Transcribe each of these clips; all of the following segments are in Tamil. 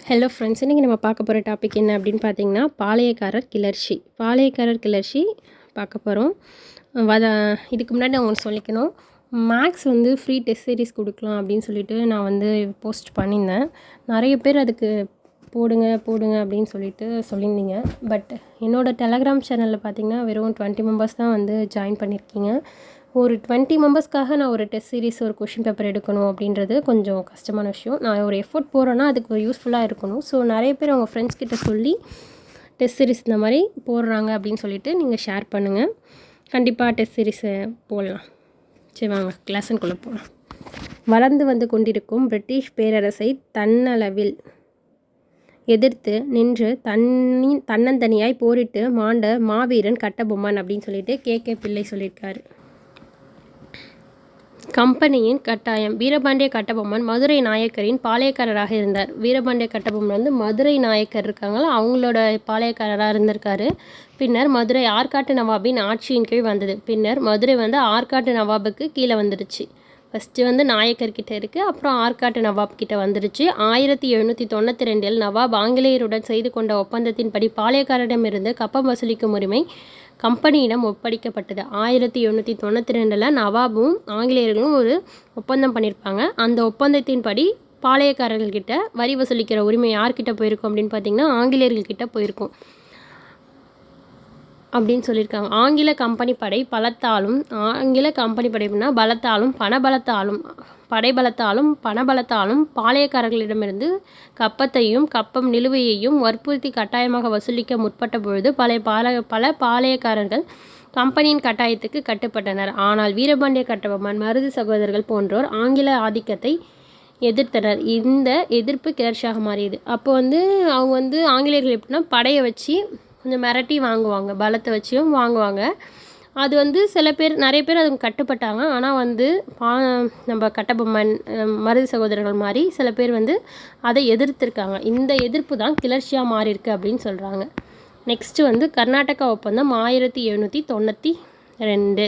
ஹலோ ஃப்ரெண்ட்ஸ், இன்றைக்கி நம்ம பார்க்க போகிற டாபிக் என்ன அப்படின்னு பார்த்தீங்கன்னா, பாளையக்காரர் கிளர்ச்சி பார்க்க போகிறோம். இதுக்கு முன்னாடி நான் உங்களுக்கு சொல்லிக்கணும், மேக்ஸ் வந்து ஃப்ரீ டெஸ்ட் சீரிஸ் கொடுக்கலாம் அப்படின்னு சொல்லிட்டு நான் வந்து போஸ்ட் பண்ணியிருந்தேன். நிறைய பேர் அதுக்கு போடுங்க அப்படின்னு சொல்லியிருந்தீங்க. பட் என்னோடய டெலகிராம் சேனலில் பார்த்திங்கன்னா வெறும் 20 மெம்பர்ஸ் தான் வந்து ஜாயின் பண்ணியிருக்கீங்க. ஒரு 20 மெம்பர்ஸ்க்காக நான் ஒரு டெஸ்ட் சீரிஸ் ஒரு கொஷின் பேப்பர் எடுக்கணும் அப்படின்றது கொஞ்சம் கஷ்டமான விஷயம். நான் ஒரு எஃபோர்ட் போடுறேன்னா அதுக்கு ஒரு யூஸ்ஃபுல்லாக இருக்கணும். ஸோ நிறைய பேர் அவங்க ஃப்ரெண்ட்ஸ் கிட்ட சொல்லி டெஸ்ட் சீரிஸ் இந்த மாதிரி போடுறாங்க அப்படின்னு சொல்லிட்டு நீங்கள் ஷேர் பண்ணுங்கள். கண்டிப்பாக டெஸ்ட் சீரிஸை போடலாம். சரி, வாங்க கிளாஸுக்குள்ளே போகலாம். வளர்ந்து வந்து கொண்டிருக்கும் பிரிட்டிஷ் பேரரசை தன்னளவில் எதிர்த்து நின்று தன்னந்தனியாய் போரிட்டு மாண்ட மாவீரன் கட்டபொம்மன் அப்படின்னு சொல்லிட்டு கே பிள்ளை சொல்லியிருக்காரு. கம்பெனியின் கட்டாயம். வீரபாண்டிய கட்டபொம்மன் மதுரை நாயக்கரின் பாளையக்காரராக இருந்தார். வீரபாண்டிய கட்டபொம்மன் வந்து மதுரை நாயக்கர் இருக்காங்களா, அவங்களோட பாளையக்காரராக இருந்திருக்காரு. பின்னர் மதுரை ஆற்காட்டு நவாபின் ஆட்சியின் கீழ் வந்தது. பின்னர் மதுரை வந்து ஆற்காட்டு நவாபுக்கு கீழே வந்துடுச்சு. ஃபஸ்ட்டு வந்து நாயக்கர்கிட்ட இருக்குது, அப்புறம் ஆற்காட்டு நவாப் கிட்ட வந்துடுச்சு. 1792 நவாப் ஆங்கிலேயருடன் செய்து கொண்ட ஒப்பந்தத்தின்படி பாளையக்காரரிடமிருந்து கப்பம் வசூலிக்கும் உரிமை கம்பெனியிடம் ஒப்படைக்கப்பட்டது. 1792 நவாபும் ஆங்கிலேயர்களும் ஒரு ஒப்பந்தம் பண்ணியிருப்பாங்க. அந்த ஒப்பந்தத்தின்படி பாளையக்காரர்கள்கிட்ட வரி வசூலிக்கிற உரிமை யார்கிட்ட போயிருக்கும் அப்படின்னு பார்த்தீங்கன்னா ஆங்கிலேயர்கள்கிட்ட போயிருக்கும் அப்படின்னு சொல்லியிருக்காங்க. ஆங்கில கம்பெனி படைனா பலத்தாலும் பணபலத்தாலும் பாளையக்காரர்களிடமிருந்து கப்பம் நிலுவையையும் வற்புறுத்தி கட்டாயமாக வசூலிக்க முற்பட்ட பொழுது பல பாளையக்காரர்கள் கம்பெனியின் கட்டாயத்துக்கு கட்டுப்பட்டனர். ஆனால் வீரபாண்டிய கட்டபொம்மன், மருது சகோதரர்கள் போன்றோர் ஆங்கில ஆதிக்கத்தை எதிர்த்தனர். இந்த எதிர்ப்பு கிளர்ச்சியாக மாறியது. அப்போ வந்து அவங்க வந்து ஆங்கிலேயர்கள் எப்படின்னா படையை வச்சு கொஞ்சம் மிரட்டி வாங்குவாங்க, பலத்தை வச்சும் வாங்குவாங்க. அது வந்து நிறைய பேர் அதுக்கு கட்டுப்பட்டாங்க. ஆனால் வந்து நம்ம கட்டபொம்மன், மருது சகோதரர்கள் மாதிரி சில பேர் வந்து அதை எதிர்த்திருக்காங்க. இந்த எதிர்ப்பு தான் கிளர்ச்சியாக மாறியிருக்கு அப்படின்னு சொல்கிறாங்க. நெக்ஸ்ட்டு வந்து கர்நாடகா ஒப்பந்தம் 1792.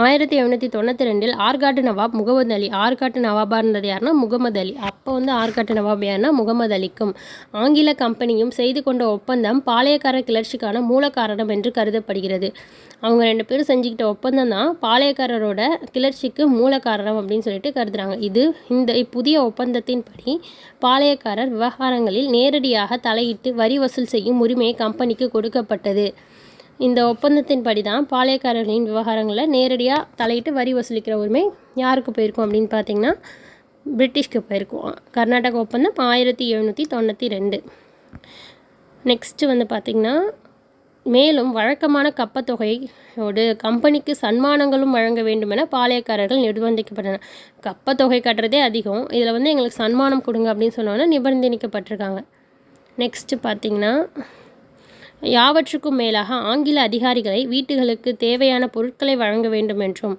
1792 ஆற்காட்டு நவாப் முகமது அலி. ஆற்காட்டு நவாபாக இருந்தது யாருன்னா முகமது அலி. அப்போ வந்து ஆற்காட்டு நவாப் யாருன்னா முகமது அலிக்கும் ஆங்கில கம்பெனியும் செய்து கொண்ட ஒப்பந்தம் பாளையக்காரர் கிளர்ச்சிக்கான மூல காரணம் என்று கருதப்படுகிறது. அவங்க 2 பேரும் செஞ்சுக்கிட்ட ஒப்பந்தம் தான் பாளையக்காரரோட கிளர்ச்சிக்கு மூல காரணம் அப்படின்னு சொல்லிட்டு கருதுகிறாங்க. இந்த புதிய ஒப்பந்தத்தின்படி பாளையக்காரர் விவகாரங்களில் நேரடியாக தலையிட்டு வரி வசூல் செய்யும் உரிமை கம்பெனிக்கு கொடுக்கப்பட்டது. இந்த ஒப்பந்தத்தின்படி தான் பாளையக்காரர்களின் விவகாரங்களில் நேரடியாக தலையிட்டு வரி வசூலிக்கிற உரிமை யாருக்கு போயிருக்கும் அப்படின்னு பார்த்தீங்கன்னா பிரிட்டிஷ்க்கு போயிருக்கும். கர்நாடக ஒப்பந்தம் 1792. நெக்ஸ்ட்டு வந்து பார்த்திங்கன்னா, மேலும் வழக்கமான கப்பத்தொகையோடு கம்பெனிக்கு சன்மானங்களும் வழங்க வேண்டும் என பாளையக்காரர்கள் நிர்பந்திக்கப்பட்டனர். கப்பத்தொகை கட்டுறதே அதிகம், இதில் வந்து எங்களுக்கு சன்மானம் கொடுங்க அப்படின்னு சொன்னோன்னா நிபந்தனிக்கப்பட்டிருக்காங்க. நெக்ஸ்ட்டு பார்த்திங்கன்னா, யாவற்றுக்கும் மேலாக ஆங்கில அதிகாரிகளை வீட்டுகளுக்கு தேவையான பொருட்களை வழங்க வேண்டும் என்றும்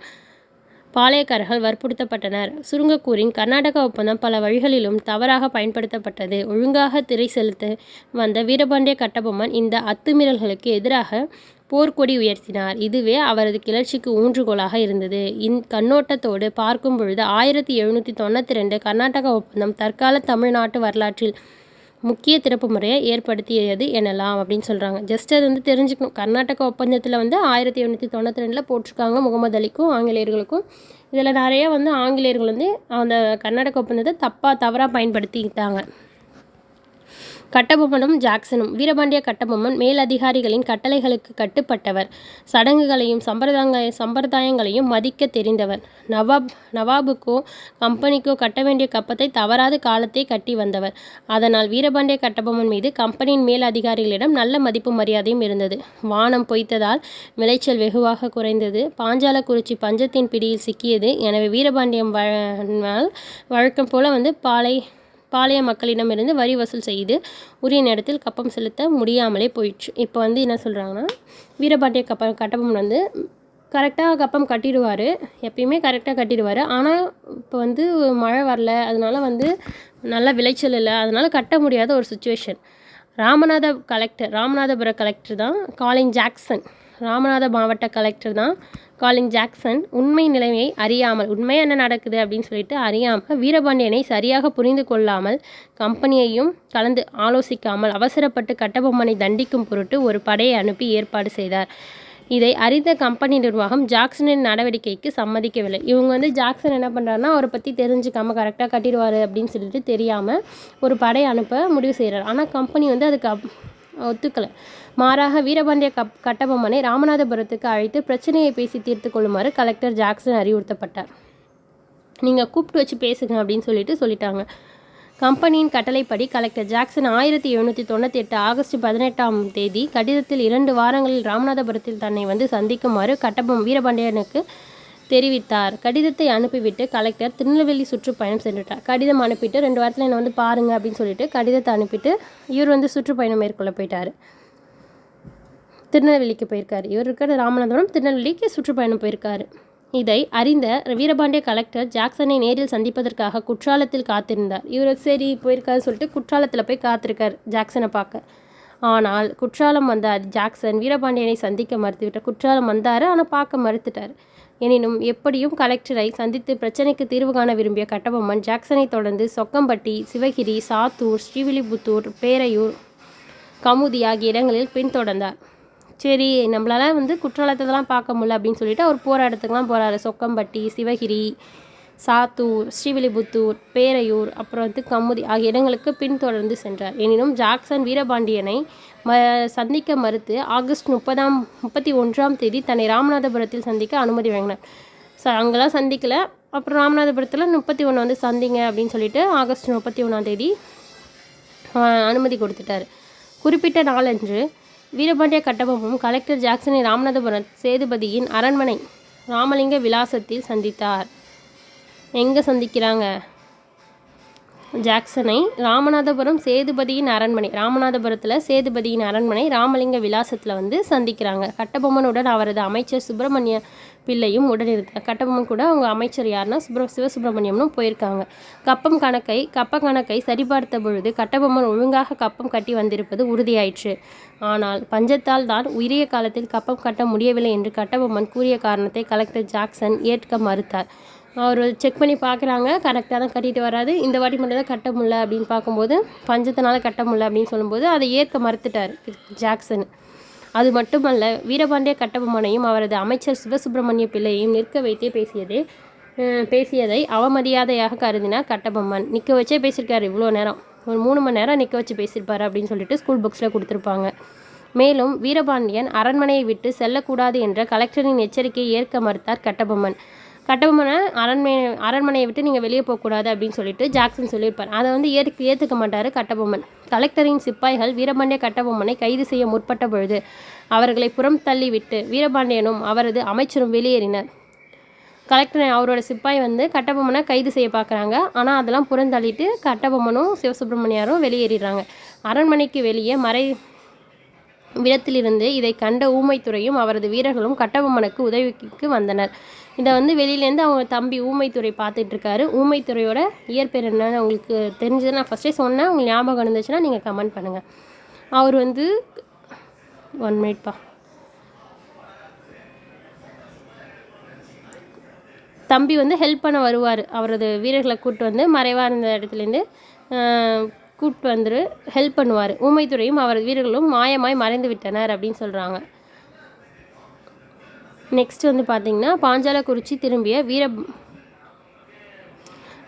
பாளையக்காரர்கள் வற்புறுத்தப்பட்டனர். சுருங்கக்கூறின் கர்நாடக ஒப்பந்தம் பல வழிகளிலும் தவறாக பயன்படுத்தப்பட்டது. ஒழுங்காக திரை செலுத்த வந்த வீரபாண்டிய கட்டபொம்மன் இந்த அத்துமீறல்களுக்கு எதிராக போர்க்கொடி உயர்த்தினார். இதுவே அவரது கிளர்ச்சிக்கு ஊன்றுகோலாக இருந்தது. கண்ணோட்டத்தோடு பார்க்கும் பொழுது 1792 கர்நாடக ஒப்பந்தம் தற்கால தமிழ்நாட்டு வரலாற்றில் முக்கிய திருப்பு முறையை ஏற்படுத்தியது எனலாம் அப்படின்னு சொல்கிறாங்க. ஜஸ்ட் அது வந்து தெரிஞ்சுக்கணும். கர்நாடக ஒப்பந்தத்தில் வந்து 1792 போட்டிருக்காங்க முகமது அலிக்கும் ஆங்கிலேயர்களுக்கும். இதில் நிறைய வந்து ஆங்கிலேயர்கள் வந்து அந்த கர்நாடக ஒப்பந்தத்தை தவறாக பயன்படுத்திக்கிட்டாங்க. கட்டபொம்மனும் ஜாக்சனும். வீரபாண்டிய கட்டபொம்மன் மேலதிகாரிகளின் கட்டளைகளுக்கு கட்டுப்பட்டவர். சடங்குகளையும் சம்பிரதாயங்களையும் மதிக்க தெரிந்தவர். நவாபுக்கோ கம்பெனிக்கோ கட்ட வேண்டிய கப்பத்தை தவறாத காலத்தை கட்டி வந்தவர். அதனால் வீரபாண்டிய கட்டபொம்மன் மீது கம்பெனியின் மேல் அதிகாரிகளிடம் நல்ல மதிப்பு மரியாதையும் இருந்தது. வானம் பொய்த்ததால் விளைச்சல் வெகுவாக குறைந்தது. பாஞ்சாலக்குறிச்சி பஞ்சத்தின் பிடியில் சிக்கியது. எனவே வீரபாண்டியம் வழக்கம் போல வந்து பாளைய மக்களிடமிருந்து வரி வசூல் செய்து உரிய நேரத்தில் கப்பம் செலுத்த முடியாமலே போயிடுச்சு. இப்போ வந்து என்ன சொல்கிறாங்கன்னா, வீரபாண்டிய கட்டபொம்மன் வந்து கரெக்டாக கப்பம் கட்டிடுவார், எப்பயுமே கரெக்டாக கட்டிடுவார். ஆனால் இப்போ வந்து மழை வரல, அதனால வந்து நல்ல விளைச்சல் இல்லை, அதனால் கட்ட முடியாத ஒரு சுச்சுவேஷன். ராமநாதபுர கலெக்டர் தான் காலின் ஜாக்சன். ராமநாத மாவட்ட கலெக்டர் தான் காலின் ஜாக்சன் உண்மை நிலைமையை அறியாமல், உண்மையாக என்ன நடக்குது அப்படின்னு சொல்லிட்டு அறியாமல், வீரபாண்டியனை சரியாக புரிந்து கொள்ளாமல், கம்பெனியையும் கலந்து ஆலோசிக்காமல் அவசரப்பட்டு கட்டபொம்மனை தண்டிக்கும் பொருட்டு ஒரு படையை அனுப்பி ஏற்பாடு செய்தார். இதை அறிந்த கம்பெனி நிர்வாகம் ஜாக்சனின் நடவடிக்கைக்கு சம்மதிக்கவில்லை. இவங்க வந்து ஜாக்சன் என்ன பண்ணுறாருன்னா, அவரை பற்றி தெரிஞ்சுக்காமல் கரெக்டாக கட்டிடுவார் அப்படின்னு சொல்லிட்டு தெரியாமல் ஒரு படையை அனுப்ப முடிவு செய்கிறார். ஆனால் கம்பெனி வந்து அதுக்கு ஒத்துக்கலை. மாறாக வீரபாண்டிய கட்டபொம்மனை ராமநாதபுரத்துக்கு அழைத்து பிரச்சனையை பேசி தீர்த்து கொள்ளுமாறு கலெக்டர் ஜாக்சன் அறிவுறுத்தப்பட்டார். நீங்கள் கூப்பிட்டு வச்சு பேசுங்க அப்படின்னு சொல்லிட்டாங்க. கம்பெனியின் கட்டளைப்படி கலெக்டர் ஜாக்சன் 1798 ஆகஸ்ட் 18ஆம் தேதி கடிதத்தில் 2 வாரங்களில் ராமநாதபுரத்தில் தன்னை வந்து சந்திக்குமாறு வீரபாண்டியனுக்கு தெரிவித்தார். கடிதத்தை அனுப்பிவிட்டு கலெக்டர் திருநெல்வேலி சுற்றுப்பயணம் சென்றுட்டார். கடிதம் அனுப்பிட்டு 2 வாரத்தில் என்னை வந்து பாருங்கள் அப்படின்னு சொல்லிட்டு கடிதத்தை அனுப்பிட்டு இவர் வந்து சுற்றுப்பயணம் மேற்கொள்ள போயிட்டார். திருநெல்வேலிக்கு போயிருக்காரு. இவர் இருக்கிற ராமநாதபுரம், திருநெல்வேலிக்கு சுற்றுப்பயணம் போயிருக்காரு. இதை அறிந்த வீரபாண்டிய கலெக்டர் ஜாக்சனை நேரில் சந்திப்பதற்காக குற்றாலத்தில் காத்திருந்தார். இவர் சரி போயிருக்காரு சொல்லிட்டு குற்றாலத்தில் போய் காத்திருக்கார் ஜாக்சனை பார்க்க. ஆனால் குற்றாலம் வந்தார் ஜாக்சன் வீரபாண்டியனை சந்திக்க மறுத்துவிட்டார். குற்றாலம் வந்தார், ஆனால் பார்க்க மறுத்துட்டார். எனினும் எப்படியும் கலெக்டரை சந்தித்து பிரச்சனைக்கு தீர்வு காண விரும்பிய கட்டபொம்மன் ஜாக்சனை தொடர்ந்து சொக்கம்பட்டி, சிவகிரி, சாத்தூர், ஸ்ரீவில்லிபுத்தூர், பேரையூர், கமுதி ஆகிய இடங்களில் பின்தொடர்ந்தார். சரி நம்மளால் வந்து குற்றாலத்தெல்லாம் பார்க்க முடியல அப்படின்னு சொல்லிட்டு அவர் போகிற இடத்துக்குலாம் போகிறாரு. சொக்கம்பட்டி, சிவகிரி, சாத்தூர், ஸ்ரீவில்லிபுத்தூர், பேரையூர், அப்புறம் வந்து கமுதி ஆகிய இடங்களுக்கு பின்தொடர்ந்து சென்றார். எனினும் ஜாக்சன் வீரபாண்டியனை சந்திக்க மறுத்து ஆகஸ்ட் 31ஆம் தேதி தன்னை ராமநாதபுரத்தில் சந்திக்க அனுமதி வழங்கினார். அங்கெல்லாம் சந்திக்கலை. அப்புறம் ராமநாதபுரத்தில் 31 வந்து சந்திங்க அப்படின்னு சொல்லிட்டு ஆகஸ்ட் 31ஆம் தேதி அனுமதி கொடுத்துட்டார். குறிப்பிட்ட நாளன்று வீரபாண்டிய கட்டபொம்மன் கலெக்டர் ஜாக்சனை ராமநாதபுரம் சேதுபதியின் அரண்மனை ராமலிங்க விலாசத்தில் சந்தித்தார். எங்கே சந்திக்கிறாங்க? ஜாக்சனை ராமநாதபுரம் சேதுபதியின் அரண்மனை, ராமநாதபுரத்தில் சேதுபதியின் அரண்மனை ராமலிங்க விலாசத்தில் வந்து சந்திக்கிறாங்க. கட்டபொம்மனுடன் அவரது அமைச்சர் சுப்பிரமணிய பிள்ளையும் உடன் இருந்தார். கட்டபொம்மன் கூட அவங்க அமைச்சர் யாருன்னா சிவசுப்பிரமணியம்னு போயிருக்காங்க. கப்ப கணக்கை சரிபார்த்த பொழுது கட்டபொம்மன் ஒழுங்காக கப்பம் கட்டி வந்திருப்பது உறுதியாயிற்று. ஆனால் பஞ்சத்தால் தான் உரிய காலத்தில் கப்பம் கட்ட முடியவில்லை என்று கட்டபொம்மன் கூறிய காரணத்தை கலெக்டர் ஜாக்சன் ஏற்க மறுத்தார். அவர் செக் பண்ணி பார்க்குறாங்க, கரெக்டாக தான் கட்டிட்டு வராது, இந்த வாட்டி மட்டும் தான் கட்ட முடியல அப்படின்னு பார்க்கும்போது பஞ்சத்தினால கட்ட முடியல அப்படின்னு சொல்லும்போது அதை ஏற்க மறுத்துட்டார் ஜாக்சன். அது மட்டுமல்ல, வீரபாண்டிய கட்டபொம்மனையும் அவரது அமைச்சர் சிவசுப்பிரமணிய பிள்ளையையும் நிற்க வைத்தே பேசியதை அவமரியாதையாக கருதினார் கட்டபொம்மன். நிற்க வச்சே பேசியிருக்காரு. இவ்வளோ நேரம் ஒரு 3 மணி நேரம் நிற்க வச்சு பேசியிருப்பார் அப்படின்னு சொல்லிட்டு ஸ்கூல் புக்ஸில் கொடுத்துருப்பாங்க. மேலும் வீரபாண்டியன் அரண்மனையை விட்டு செல்லக்கூடாது என்ற கலெக்டரின் எச்சரிக்கையை ஏற்க மறுத்தார் கட்டபொம்மன். கட்டபொம்மனை அரண்மனையை விட்டு நீங்கள் வெளியே போகக்கூடாது அப்படின்னு சொல்லிட்டு ஜாக்சன் சொல்லியிருப்பார். அதை வந்து ஏற்றுக்க மாட்டார் கட்டபொம்மன். கலெக்டரின் சிப்பாய்கள் வீரபாண்டிய கட்டபொம்மனை கைது செய்ய முற்பட்ட பொழுது அவர்களை புறம் தள்ளிவிட்டு வீரபாண்டியனும் அவரது அமைச்சரும் வெளியேறினர். கலெக்டர் அவரோட சிப்பாய் வந்து கட்டபொம்மனை கைது செய்ய பார்க்குறாங்க. ஆனால் அதெல்லாம் புறந்தள்ளிட்டு கட்டபொம்மனும் சிவசுப்பிரமணியாரும் வெளியேறிடுறாங்க. அரண்மனைக்கு வெளியே விடத்திலிருந்து இதை கண்ட ஊமைத்துறையும் அவரது வீரர்களும் கட்டபொம்மனுக்கு உதவிக்கு வந்தனர். இதை வந்து வெளியிலேருந்து அவங்க தம்பி ஊமைத்துறை பார்த்துட்ருக்காரு. ஊமைத்துறையோட இயற்பெயர் என்னன்னு உங்களுக்கு தெரிஞ்சது நான் ஃபஸ்ட்டே சொன்னேன். உங்களுக்கு ஞாபகம் இருந்துச்சுன்னா நீங்கள் கமெண்ட் பண்ணுங்கள். அவர் வந்து 1 மினிட்ப்பா. தம்பி வந்து ஹெல்ப் பண்ண வருவார். அவரது வீரர்களை கூப்பிட்டு வந்து மறைவாக இருந்த இடத்துலேருந்து கூப்பிட்டு வந்துட்டு ஹெல்ப் பண்ணுவார். ஊமைத்துறையும் அவரது வீரர்களும் மாயமாய் மறைந்து விட்டனர் அப்படின்னு சொல்கிறாங்க. நெக்ஸ்ட் வந்து பார்த்திங்கன்னா, பாஞ்சாலக்குறிச்சி திரும்பிய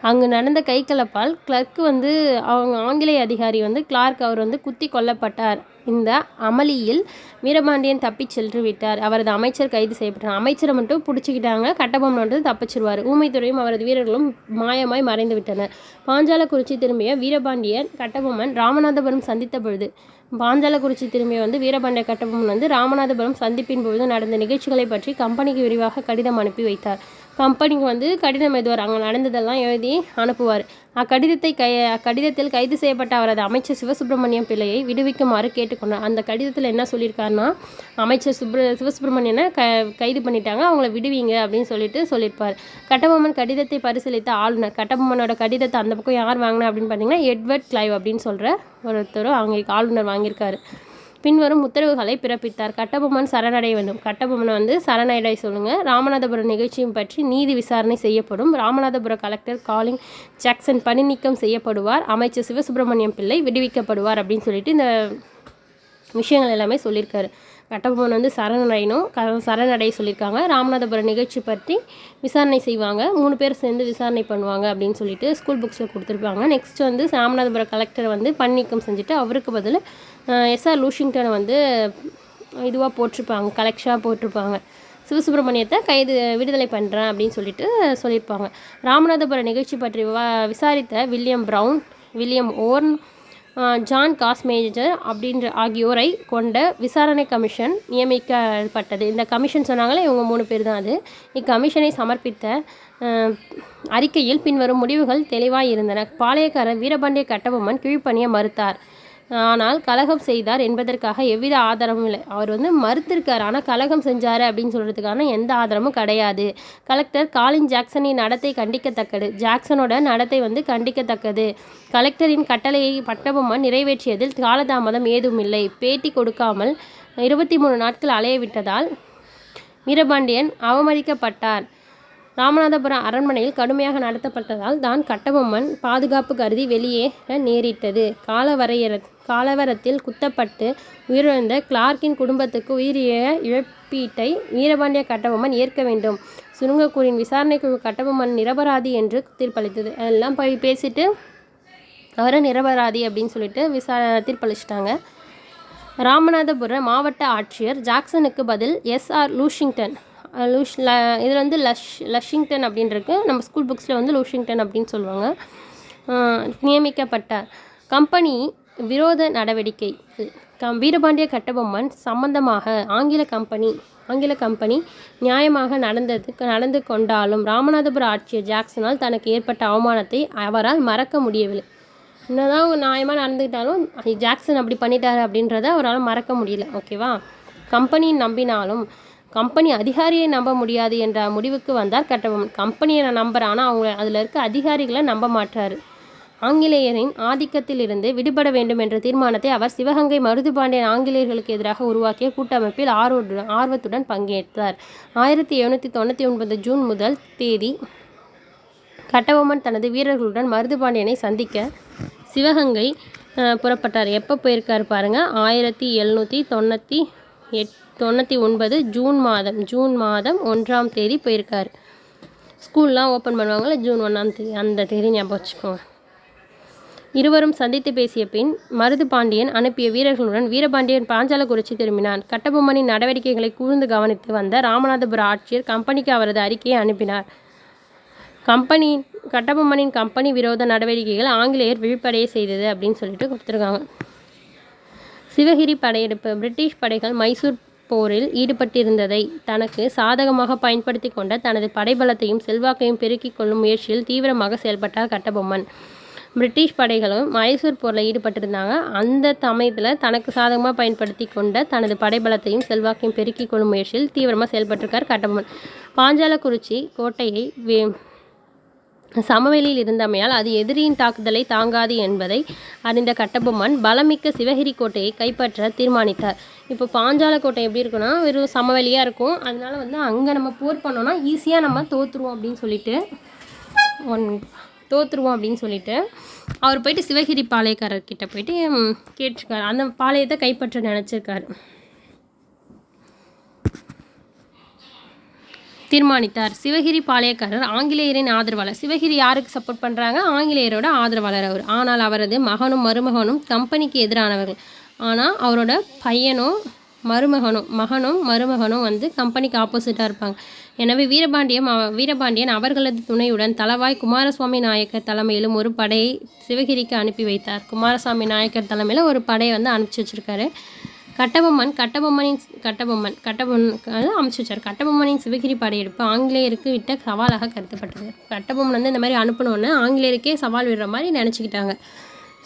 அங்கு நடந்த கைகலப்பால் கிளார்க் வந்து அவங்க ஆங்கிலேய அதிகாரி வந்து கிளார்க் அவர் வந்து குத்தி கொல்லப்பட்டார். இந்த அமளியில் வீரபாண்டியன் தப்பிச் சென்று விட்டார். அவரது அமைச்சர் கைது செய்யப்பட்டார். அமைச்சரை மட்டும் பிடிச்சிக்கிட்டாங்க. கட்டபொம்மன் வந்து தப்பிச்சிருவார். ஊமைத்துறையும் அவரது வீரர்களும் மாயமாய் மறைந்து விட்டனர். பாஞ்சாலக்குறிச்சி திரும்பிய வீரபாண்டியன் கட்டபொம்மன் ராமநாதபுரம் சந்தித்த பொழுது பாஞ்சாலக்குறிச்சி திரும்பிய வந்து வீரபாண்டிய கட்டபொம்மன் வந்து ராமநாதபுரம் சந்திப்பின் பொழுது நடந்த நிகழ்ச்சிகளை பற்றி கம்பெனிக்கு விரிவாக கடிதம் அனுப்பி வைத்தார். கம்பெனிக்கு வந்து கடிதம் எழுதுவார். அங்கே நடந்ததெல்லாம் எழுதி அனுப்புவார். அக்கடிதத்தில் கைது செய்யப்பட்ட அவரது அமைச்சர் சிவசுப்பிரமணியம் பிள்ளையை விடுவிக்குமாறு கேட்டுக்கொண்டார். அந்த கடிதத்தில் என்ன சொல்லியிருக்காருன்னா, அமைச்சர் சிவசுப்பிரமணியனை கைது பண்ணிட்டாங்க, அவங்கள விடுவீங்க அப்படின்னு சொல்லியிருப்பார். கட்டபொம்மன் கடிதத்தை பரிசீலித்த ஆளுநர், கட்டபொம்மனோட கடிதத்தை அந்த பக்கம் யார் வாங்கினா அப்படின்னு பார்த்தீங்கன்னா எட்வர்ட் கிளைவ் அப்படின்னு சொல்கிற ஒருத்தரும் அவங்க ஆளுநர் வாங்கியிருக்காரு. பின்வரும் உத்தரவுகளை பிறப்பித்தார். கட்டபொம்மன் சரணடைய வேண்டும். கட்டபொம்மனை வந்து சரணடைய சொல்லுங்கள். ராமநாதபுரம் நிகழ்ச்சியும் பற்றி நீதி விசாரணை செய்யப்படும். ராமநாதபுரம் கலெக்டர் காலிங் ஜாக்சன் பணி நீக்கம் செய்யப்படுவார். அமைச்சர் சிவசுப்பிரமணியம் பிள்ளை விடுவிக்கப்படுவார் அப்படின்னு சொல்லிட்டு இந்த விஷயங்கள் எல்லாமே சொல்லியிருக்காரு. கட்டபொம்மன் வந்து சரணடைய சொல்லியிருக்காங்க. ராமநாதபுரம் நிகழ்ச்சி பற்றி விசாரணை செய்வாங்க. 3 பேர் சேர்ந்து விசாரணை பண்ணுவாங்க அப்படின்னு சொல்லிட்டு ஸ்கூல் புக்ஸில் கொடுத்துருப்பாங்க. நெக்ஸ்ட் வந்து ராமநாதபுரம் கலெக்டர் வந்து பணி நீக்கம் செஞ்சுட்டு அவருக்கு பதில் எஸ்ஆர் லூஷிங்டனை வந்து இதுவாக போட்டிருப்பாங்க, கலெக்ஷனாக போட்டிருப்பாங்க. சிவசுப்பிரமணியத்தை விடுதலை பண்ணுறேன் அப்படின்னு சொல்லிட்டு சொல்லியிருப்பாங்க. ராமநாதபுரம் நிகழ்ச்சி பற்றி விசாரித்த வில்லியம் ப்ரவுன், வில்லியம் ஓர்ன், ஜான் காஸ்மேஜர் ஆகியோரை கொண்ட விசாரணை கமிஷன் நியமிக்கப்பட்டது. இந்த கமிஷன் சொன்னாங்களே இவங்க 3 பேர் தான் அது. இக்கமிஷனை சமர்ப்பித்த அறிக்கையில் பின்வரும் முடிவுகள் தெளிவாக இருந்தன. பாளையக்காரர் வீரபாண்டிய கட்டபொம்மன் கீழ்ப்பணிய மறுத்தார், ஆனால் கலகம் செய்தார் என்பதற்காக எவ்வித ஆதாரமும் இல்லை. அவர் வந்து மறுத்திருக்கார், ஆனால் கலகம் செஞ்சார் அப்படின்னு சொல்கிறதுக்கான எந்த ஆதாரமும் கிடையாது. கலெக்டர் காலின் ஜாக்சனின் நடத்தை கண்டிக்கத்தக்கது. ஜாக்சனோட நடத்தை வந்து கண்டிக்கத்தக்கது. கலெக்டரின் கட்டளையை கட்டபொம்மன் நிறைவேற்றியதில் காலதாமதம் ஏதும் இல்லை. பேட்டி கொடுக்காமல் 23 நாட்கள் அலைய விட்டதால் வீரபாண்டியன் அவமதிக்கப்பட்டார். ராமநாதபுரம் அரண்மனையில் கடுமையாக நடத்தப்பட்டதால் தான் கட்டபொம்மன் பாதுகாப்பு கருதி வெளியேற நேரிட்டது. காலவரத்தில் குத்தப்பட்டு உயிரிழந்த கிளார்க்கின் குடும்பத்துக்கு உயிரிய இழப்பீட்டை வீரபாண்டிய கட்டபொம்மன் ஏற்க வேண்டும். சுருங்கக்கூறின் விசாரணை குழு கட்டபொம்மன் நிரபராதி என்று தீர்ப்பளித்தது. எல்லாம் போய் பேசிட்டு அவரை நிரபராதி அப்படின்னு சொல்லிட்டு தீர்ப்பளிச்சிட்டாங்க. ராமநாதபுரம் மாவட்ட ஆட்சியர் ஜாக்சனுக்கு பதில் எஸ்ஆர் லூஷிங்டன், இதில் வந்து லஷிங்டன் அப்படின்றது நம்ம ஸ்கூல் புக்ஸில் வந்து லூஷிங்டன் அப்படின்னு சொல்லுவாங்க, நியமிக்கப்பட்டார். கம்பெனி விரோத நடவடிக்கை வீரபாண்டிய கட்டபொம்மன் சம்பந்தமாக ஆங்கில கம்பெனி நியாயமாக நடந்து கொண்டாலும் ராமநாதபுரம் ஆட்சியர் ஜாக்சனால் தனக்கு ஏற்பட்ட அவமானத்தை அவரால் மறக்க முடியவில்லை. என்னதான் அவங்க நியாயமாக நடந்துக்கிட்டாலும் ஜாக்சன் அப்படி பண்ணிட்டாரு அப்படின்றத அவரால் மறக்க முடியல. ஓகேவா? கம்பெனியை நம்பினாலும் கம்பெனி அதிகாரியை நம்ப முடியாது என்ற முடிவுக்கு வந்தார் கட்டபொம்மன். கம்பெனியை நான் நம்புகிறேன், ஆனால் அவங்க அதில் இருக்க அதிகாரிகளை நம்ப மாட்டார். ஆங்கிலேயரின் ஆதிக்கத்தில் இருந்து விடுபட வேண்டும் என்ற தீர்மானத்தை அவர் சிவகங்கை மருதுபாண்டியன் ஆங்கிலேயர்களுக்கு எதிராக உருவாக்கிய கூட்டமைப்பில் ஆர்வத்துடன் பங்கேற்றார். 1799 ஜூன் முதல் தேதி கட்டபொம்மன் தனது வீரர்களுடன் மருதுபாண்டியனை சந்திக்க சிவகங்கை புறப்பட்டார். எப்போ போயிருக்காரு பாருங்கள், 1799 ஜூன் மாதம் 1ஆம் தேதி போயிருக்கார். ஸ்கூல்லாம் ஓப்பன் பண்ணுவாங்கள்ல ஜூன் 1ஆம் தேதி, அந்த தேதி ஞாபகம் வச்சுக்கோங்க. இருவரும் சந்தித்து பேசிய பின் மருதுபாண்டியன் அனுப்பிய வீரர்களுடன் வீரபாண்டியன் பாஞ்சாலக்குறிச்சி திரும்பினார். கட்டபொம்மனின் நடவடிக்கைகளை கூர்ந்து கவனித்து வந்த ராமநாதபுர ஆட்சியர் கம்பெனிக்கு அவரது அறிக்கையை அனுப்பினார். கட்டபொம்மனின் கம்பெனி விரோத நடவடிக்கைகள் ஆங்கிலேயர் விழிப்படைய செய்தது அப்படின்னு சொல்லிட்டு கொடுத்துருக்காங்க. சிவகிரி படையெடுப்பு. பிரிட்டிஷ் படைகள் மைசூர் போரில் ஈடுபட்டிருந்ததை தனக்கு சாதகமாக பயன்படுத்தி கொண்ட தனது படைபலத்தையும் செல்வாக்கையும் பெருக்கிக் கொள்ளும் முயற்சியில் தீவிரமாக செயல்பட்டார் கட்டபொம்மன். பிரிட்டிஷ் படைகளும் மைசூர் போரில் ஈடுபட்டிருந்தாங்க. அந்த சமயத்தில் தனக்கு சாதகமாக பயன்படுத்தி கொண்ட தனது படைபலத்தையும் செல்வாக்கையும் பெருக்கிக் கொள்ளும் முயற்சியில் தீவிரமாக செயல்பட்டிருக்கார் கட்டபொம்மன். பாஞ்சாலக்குறிச்சி கோட்டையை சமவெளியில் இருந்தமையால் அது எதிரியின் தாக்குதலை தாங்காது என்பதை அறிந்த கட்டபொம்மன் பலமிக்க சிவகிரி கோட்டையை கைப்பற்ற தீர்மானித்தார். இப்போ பாஞ்சால கோட்டை எப்படி இருக்குன்னா வெறும் சமவெளியாக இருக்கும். அதனால வந்து அங்கே நம்ம போர் பண்ணோன்னா ஈஸியாக நம்ம தோற்றுருவோம் அப்படின்னு சொல்லிட்டு அவர் போயிட்டு சிவகிரி பாளையக்காரர்கிட்ட போயிட்டு கேட்டிருக்காரு. அந்த பாளையத்தை கைப்பற்ற நினச்சிருக்காரு, தீர்மானித்தார். சிவகிரி பாளையக்காரர் ஆங்கிலேயரின் ஆதரவாளர். சிவகிரி யாருக்கு சப்போர்ட் பண்ணுறாங்க? ஆங்கிலேயரோட ஆதரவாளர் அவர். ஆனால் அவரது மகனும் மருமகனும் கம்பெனிக்கு எதிரானவர்கள். ஆனால் அவரோட பையனும் மருமகனும் வந்து கம்பெனிக்கு ஆப்போசிட்டாக இருப்பாங்க. எனவே வீரபாண்டியன் அவர்களது துணையுடன் தளவாய் குமாரசுவாமி நாயக்கர் தலைமையிலும் ஒரு படையை சிவகிரிக்கு அனுப்பி வைத்தார். குமாரசாமி நாயக்கர் தலைமையில் ஒரு படையை வந்து அனுப்பிச்சி வச்சிருக்காரு. கட்டபொம்மனின் அமைச்சு வச்சார். கட்டபொம்மனின் சிவகிரி படையெடுப்பு ஆங்கிலேயருக்கு விட்ட சவாலாக கருதப்பட்டது. கட்டபொம்மன் வந்து இந்த மாதிரி அனுப்பணுன்னு ஆங்கிலேயருக்கே சவால் விடுற மாதிரி நினச்சிக்கிட்டாங்க.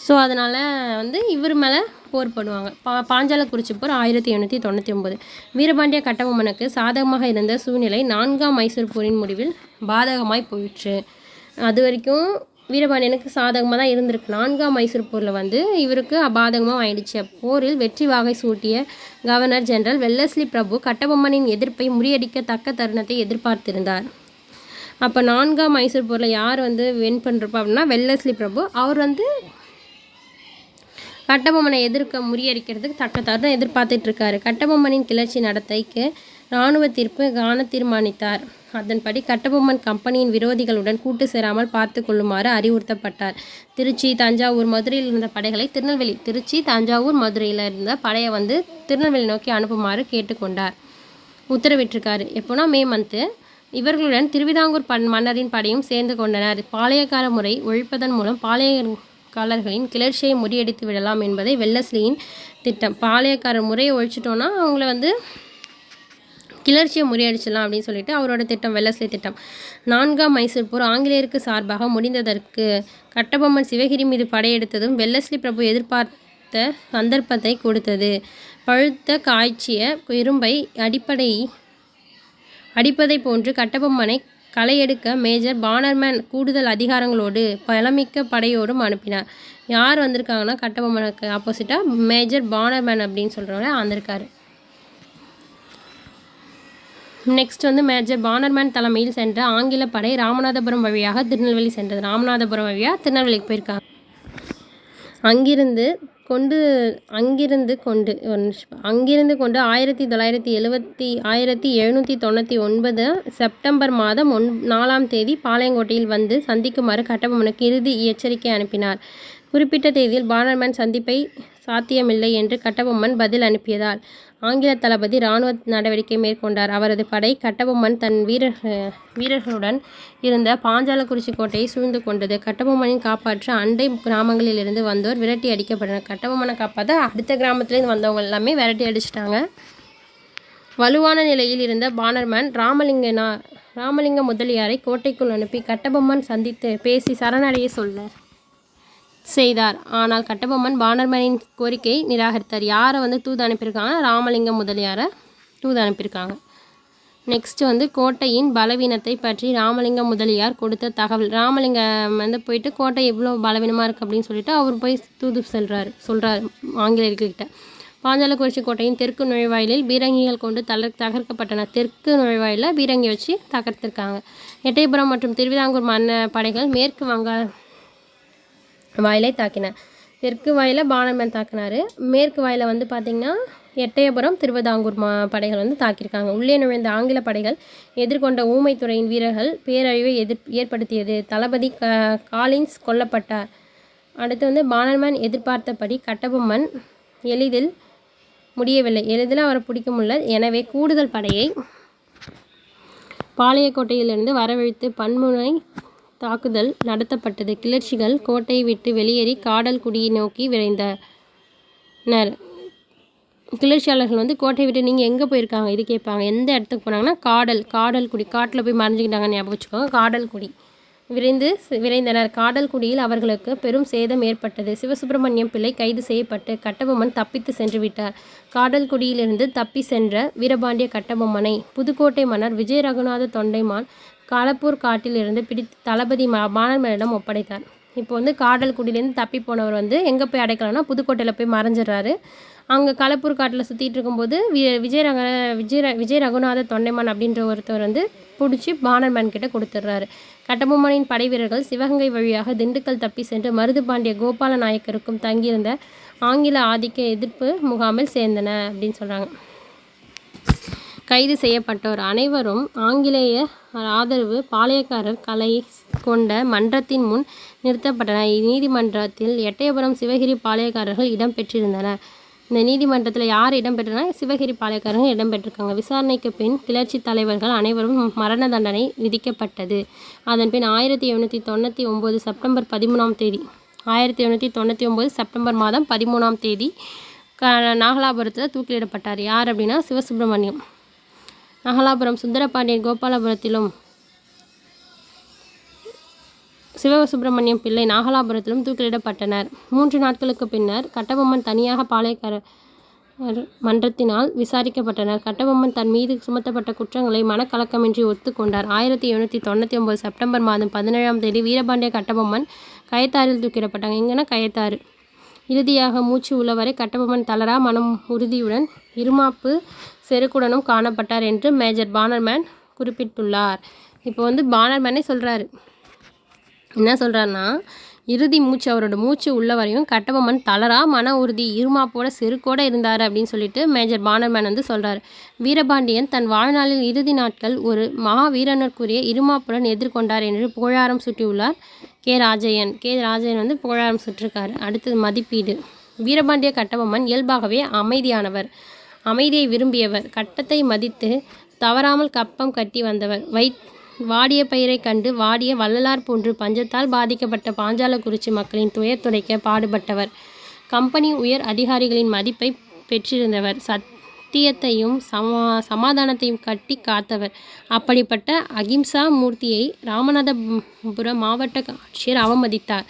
ஸோ அதனால் வந்து இவர் மேலே போர் பண்ணுவாங்க. பாஞ்சாலக்குறிச்சி போர் 1799. வீரபாண்டிய கட்டபொம்மனுக்கு சாதகமாக இருந்த சூழ்நிலை 4ஆம் மைசூர் போரின் முடிவில் பாதகமாய் போயிற்று. அது வரைக்கும் வீரபாண்டியனுக்கு சாதகமாக தான் இருந்திருக்கு. 4ஆம் மைசூர் போரில் வந்து இவருக்கு அபாதகமாக ஆயிடுச்சு. போரில் வெற்றி வாகை சூட்டிய கவர்னர் ஜெனரல் வெல்லஸ்லி பிரபு கட்டபொம்மனின் எதிர்ப்பை முறியடிக்க தக்க தருணத்தை எதிர்பார்த்திருந்தார். அப்போ 4ஆம் மைசூர் போரில் யார் வந்து வின் பண்ணுறப்ப அப்படின்னா வெல்லஸ்லி பிரபு. அவர் வந்து கட்டபொம்மனை முறியடிக்கிறதுக்கு தக்க தருணம் எதிர்பார்த்துட்டு இருக்காரு. கட்டபொம்மனின் கிளர்ச்சி நடத்தைக்கு இராணுவ தீர்ப்பு காண தீர்மானித்தார். அதன்படி கட்டபொம்மன் கம்பெனியின் விரோதிகளுடன் கூட்டு சேராமல் பார்த்து கொள்ளுமாறு அறிவுறுத்தப்பட்டார். திருச்சி, தஞ்சாவூர், மதுரையில் இருந்த படைகளை திருச்சி, தஞ்சாவூர், மதுரையில் இருந்த படையை வந்து திருநெல்வேலி நோக்கி அனுப்புமாறு கேட்டுக்கொண்டார். உத்தரவிட்டிருக்காரு. எப்போனா மே மந்த்து. இவர்களுடன் திருவிதாங்கூர் மன்னரின் படையும் சேர்ந்து கொண்டனர். பாளையக்கார முறை ஒழிப்பதன் மூலம் பாளையக்காரர்களின் கிளர்ச்சியை முறியடித்து விடலாம் என்பதை வெல்லஸ்லியின் திட்டம். பாளையக்காரர் முறையை ஒழிச்சிட்டோன்னா அவங்கள வந்து கிளர்ச்சியை முறியடிச்சிடலாம் அப்படின்னு சொல்லிட்டு அவரோட திட்டம் வெல்லஸ்லி திட்டம். 4ஆம் மைசூர் போர் ஆங்கிலேயருக்கு சார்பாக முடிந்ததற்கு கட்டபொம்மன் சிவகிரி மீது படையெடுத்ததும் வெல்லஸ்லி பிரபு எதிர்பார்த்த சந்தர்ப்பத்தை கொடுத்தது. பழுத்த காய்ச்சிய இரும்பை அடிப்பதை போன்று கட்டபொம்மனை களையெடுக்க மேஜர் பானர்மேன் கூடுதல் அதிகாரங்களோடு பலமிக்க படையோடும் அனுப்பினார். யார் வந்திருக்காங்கன்னா கட்டபொம்மனுக்கு ஆப்போசிட்டாக மேஜர் பானர்மேன் அப்படின்னு சொல்கிறவங்க வந்திருக்காரு. நெக்ஸ்ட் வந்து மேஜர் பானர்மேன் தலைமையில் சென்ற ஆங்கில படை ராமநாதபுரம் வழியாக திருநெல்வேலி சென்றது. ராமநாதபுரம் வழியாக திருநெல்வேலிக்கு போயிருக்காங்க. அங்கிருந்து கொண்டு 1799 செப்டம்பர் மாதம் 4ஆம் தேதி பாளையங்கோட்டையில் வந்து சந்திக்குமாறு கட்டபொம்மனுக்கு இறுதி எச்சரிக்கை அனுப்பினார். குறிப்பிட்ட தேதியில் பானர்மேன் சந்திப்பை சாத்தியமில்லை என்று கட்டபொம்மன் பதில் அனுப்பியதால் ஆங்கில தளபதி இராணுவ நடவடிக்கை மேற்கொண்டார். அவரது படை கட்டபொம்மன் தன் வீரர்களுடன் இருந்த பாஞ்சாலக்குறிச்சி கோட்டையை சூழ்ந்து கொண்டது. கட்டபொம்மனின் காப்பாற்ற அண்டை கிராமங்களிலிருந்து வந்தோர் விரட்டி அடிக்கப்பட்டனர். கட்டபொம்மனை காப்பாற்ற அடுத்த கிராமத்துலேருந்து வந்தவங்க எல்லாமே விரட்டி அடிச்சிட்டாங்க. வலுவான நிலையில் இருந்த பானர்மேன் ராமலிங்க முதலியாரை கோட்டைக்குள் அனுப்பி கட்டபொம்மன் சந்தித்து பேசி சரணடைய செய்தார். ஆனால் கட்டபொம்மன் பானர்மேனின் கோரிக்கையை நிராகரித்தார். யாரை வந்து தூது அனுப்பியிருக்காங்கன்னா ராமலிங்க முதலியாரை தூது அனுப்பியிருக்காங்க. நெக்ஸ்ட் வந்து கோட்டையின் பலவீனத்தை பற்றி ராமலிங்க முதலியார் கொடுத்த தகவல். ராமலிங்கம் வந்து போயிட்டு கோட்டை எவ்வளோ பலவீனமாக இருக்குது அப்படின்னு சொல்லிட்டு அவர் போய் தூது சொல்கிறார் ஆங்கிலேயர்கள்கிட்ட. பாஞ்சாலக்குறிச்சி கோட்டையின் தெற்கு நுழைவாயிலில் பீரங்கிகள் கொண்டு தகர்க்கப்பட்டன. தெற்கு நுழைவாயிலில் பீரங்கி வச்சு தகர்த்திருக்காங்க. எட்டயபுரம் மற்றும் திருவிதாங்கூர் படைகள் மேற்கு வங்காள வாயிலை தாக்கின. தெற்கு வாயில பானர்மேன் தாக்கினார். மேற்கு வாயில வந்து பார்த்திங்கன்னா எட்டயபுரம், திருவிதாங்கூர் படைகள் வந்து தாக்கியிருக்காங்க. உள்ளே நுழைந்த ஆங்கில படைகள் எதிர்கொண்ட ஊமைத்துறையின் வீரர்கள் பேரழிவை ஏற்படுத்தியது. தளபதி காலின்ஸ் கொல்லப்பட்டார். அடுத்து வந்து பானர்மேன் எதிர்பார்த்தபடி கட்டபொம்மன் எளிதில் அவரை பிடிக்க முடியல. எனவே கூடுதல் படையை பாளையக்கோட்டையிலிருந்து வரவழைத்து பன்முனை தாக்குதல் நடத்தப்பட்டது. கிளர்ச்சிகள் கோட்டையை விட்டு வெளியேறி காடல்குடியை நோக்கி விரைந்தனர். கிளர்ச்சியாளர்கள் வந்து கோட்டையை விட்டு நீங்கள் எங்கே போயிருக்காங்க இது கேட்பாங்க. எந்த இடத்துக்கு போனாங்கன்னா காடல்குடி, காட்டில் போய் மறைஞ்சிக்கிட்டாங்கன்னு ஞாபகம் வச்சுக்கோங்க. காடல்குடி விரைந்தனர். காடல்குடியில் அவர்களுக்கு பெரும் சேதம் ஏற்பட்டது. சிவசுப்பிரமணியம் பிள்ளை கைது செய்யப்பட்டு கட்டபொம்மன் தப்பித்து சென்று விட்டார். காடல்குடியிலிருந்து தப்பி சென்ற வீரபாண்டிய கட்டபொம்மனை புதுக்கோட்டை மன்னர் விஜய ரகுநாத தொண்டைமான் களப்பூர் காட்டில் இருந்து பிடித்து தளபதி பானர்மேனிடம் ஒப்படைத்தார். இப்போ வந்து காடல்குடியிலேருந்து தப்பி போனவர் வந்து எங்கே போய் அடைக்கலாம்னா புதுக்கோட்டையில் போய் மறைஞ்சிடுறாரு. அங்கே களப்பூர் காட்டில் சுற்றிட்டு இருக்கும்போது விஜய ரகுநாத தொண்டைமான் அப்படின்ற ஒருத்தவர் வந்து பிடிச்சி பானர்மேன் கிட்ட கொடுத்துட்றாரு. கட்டபொம்மனின் படை வீரர்கள் சிவகங்கை வழியாக திண்டுக்கல் தப்பி சென்று மருதுபாண்டிய கோபால நாயக்கருக்கும் தங்கியிருந்த ஆங்கில ஆதிக்க எதிர்ப்பு முகாமில் சேர்ந்தன அப்படின்னு சொல்கிறாங்க. கைது செய்யப்பட்டோர் அனைவரும் ஆங்கிலேய ஆதரவு பாளையக்காரர் கலை கொண்ட மன்றத்தின் முன் நிறுத்தப்பட்டனர். இந்நீதிமன்றத்தில் எட்டயபுரம் சிவகிரி பாளையக்காரர்கள் இடம்பெற்றிருந்தனர். இந்த நீதிமன்றத்தில் யார் இடம்பெற்றனா சிவகிரி பாளையக்காரர்கள் இடம்பெற்றிருக்காங்க. விசாரணைக்கு பின் கிளர்ச்சி தலைவர்கள் அனைவரும் மரண தண்டனை விதிக்கப்பட்டது. அதன் பின் 1799 செப்டம்பர் 13ஆம் தேதி 1799 செப்டம்பர் மாதம் 13ஆம் தேதி நாகலாபுரத்தில் தூக்கிலிடப்பட்டார். யார் அப்படின்னா சிவசுப்பிரமணியம். நாகலாபுரம் சுந்தரபாண்டியன் கோபாலபுரத்திலும் சிவசுப்பிரமணியம் பிள்ளை நாகலாபுரத்திலும் தூக்கிலிடப்பட்டனர். 3 நாட்களுக்கு பின்னர் கட்டபொம்மன் தனியாக மன்றத்தினால் விசாரிக்கப்பட்டனர். கட்டபொம்மன் தன் மீது சுமத்தப்பட்ட குற்றங்களை மனக்கலக்கமின்றி ஒத்துக்கொண்டார். 1799 செப்டம்பர் மாதம் 17ஆம் தேதி வீரபாண்டிய கட்டபொம்மன் கயத்தாறில் தூக்கிடப்பட்டாங்க. எங்கன்னா கயத்தாறு. இறுதியாக மூச்சு உள்ளவரை கட்டபொம்மன் தளரா மனம் உறுதியுடன் இருமாப்பு செருக்குடனும் காணப்பட்டார் என்று மேஜர் பானர்மேன் குறிப்பிட்டுள்ளார். இப்போ பானர்மேனே சொல்கிறாரு. என்ன சொல்கிறாருன்னா, இறுதி மூச்சு அவரோட மூச்சு உள்ளவரையும் கட்டபொம்மன் தளரா மன உறுதி இருமாப்போட செருக்கோடு இருந்தார் அப்படின்னு சொல்லிட்டு மேஜர் பானர்மேன் சொல்கிறார். வீரபாண்டியன் தன் வாழ்நாளில் இறுதி நாட்கள் ஒரு வீரனுக்குரிய இருமாப்புடன் எதிர்கொண்டார் என்று புகழாரம் சூட்டியுள்ளார் கே. ராஜையன் புகழாரம் சுட்டிருக்காரு. அடுத்தது மதிப்பீடு. வீரபாண்டிய கட்டபொம்மன் இயல்பாகவே அமைதியானவர், அமைதியை விரும்பியவர், கட்டத்தை மதித்து தவறாமல் கப்பம் கட்டி வந்தவர், வாடிய பயிரை கண்டு வாடிய வள்ளலார் போன்று பஞ்சத்தால் பாதிக்கப்பட்ட பாஞ்சாலக்குறிச்சி மக்களின் துயர் துடைக்க பாடுபட்டவர், கம்பெனி உயர் அதிகாரிகளின் மதிப்பை பெற்றிருந்தவர், சத்தியத்தையும் சமாதானத்தையும் கட்டி காத்தவர். அப்படிப்பட்ட அகிம்சா மூர்த்தியை ராமநாதபுரம் மாவட்ட ஆட்சியர் அவமதித்தார்,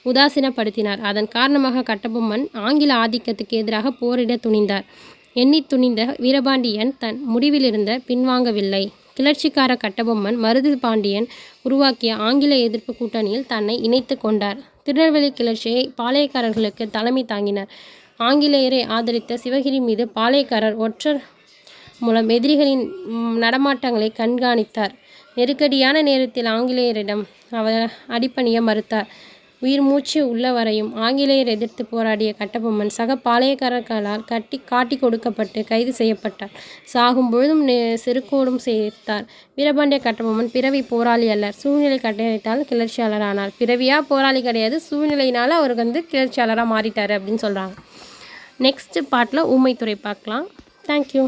உதாசீனப்படுத்தினார். அதன் காரணமாக கட்டபொம்மன் ஆங்கில ஆதிக்கத்துக்கு எதிராக போரிட துணிந்தார். துணிந்த வீரபாண்டியன் தன் முடிவிலிருந்த பின்வாங்கவில்லை. கிளர்ச்சிக்கார கட்டபொம்மன் மருது பாண்டியன் உருவாக்கிய ஆங்கில எதிர்ப்பு கூட்டணியில் தன்னை இணைத்து கொண்டார். திருநெல்வேலி கிளர்ச்சியை பாளையக்காரர்களுக்கு தலைமை தாங்கினார். ஆங்கிலேயரை ஆதரித்த சிவகிரி மீது பாளையக்காரர் ஒற்றர் மூலம் எதிரிகளின் நடமாட்டங்களை கண்காணித்தார். நெருக்கடியான நேரத்தில் ஆங்கிலேயரிடம் அவர் அடிபணிய மறுத்தார். உயிர் மூச்சு உள்ளவரையும் ஆங்கிலேயர் எதிர்த்து போராடிய கட்டபொம்மன் சக பாளையக்காரர்களால் காட்டி கொடுக்கப்பட்டு கைது செய்யப்பட்டார். சாகும் பொழுதும் செருக்கோடும் சேர்த்தார். வீரபாண்டிய கட்டபொம்மன் பிறவி போராளி அல்ல, சூழ்நிலை கட்டளைத்தால் கிளர்ச்சியாளரானார். பிறவியாக போராளி கிடையாது, சூழ்நிலையினால் அவருக்கு கிளர்ச்சியாளராக மாறிட்டார் அப்படின்னு சொல்கிறாங்க. நெக்ஸ்ட் பார்ட்டில் ஊமைத்துறை பார்க்கலாம். தேங்க்யூ.